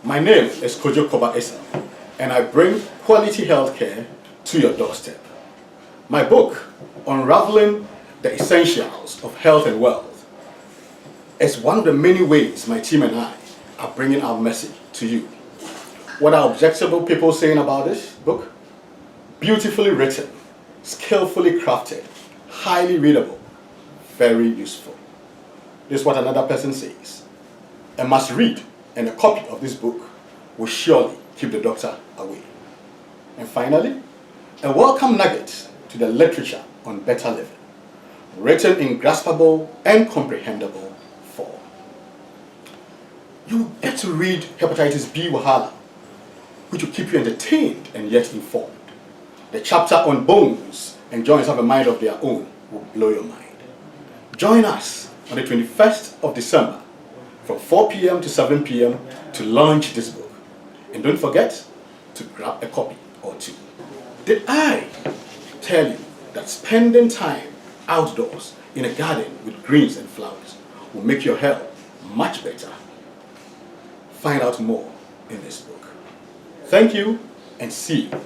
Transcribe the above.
My name is Kojo Essel, and I bring quality healthcare to your doorstep. My book, Unraveling the Essentials of Health and Wealth, is one of the many ways my team and I are bringing our message to you. What are objectionable people saying about this book? Beautifully written, skillfully crafted, highly readable, very useful. This is what another person says. A must read and a copy of this book will surely keep the doctor away. And finally, a welcome nugget to the literature on better living, written in graspable and comprehensible form. You get to read Hepatitis B Wahala, which will keep you entertained and yet informed. The chapter on bones and joints have a mind of their own will blow your mind. Join us on the 21st of December from 4 p.m. to 7 p.m. to launch this book. And don't forget to grab a copy or two. Did I tell you that spending time outdoors in a garden with greens and flowers will make your health much better? Find out more in this book. Thank you and see you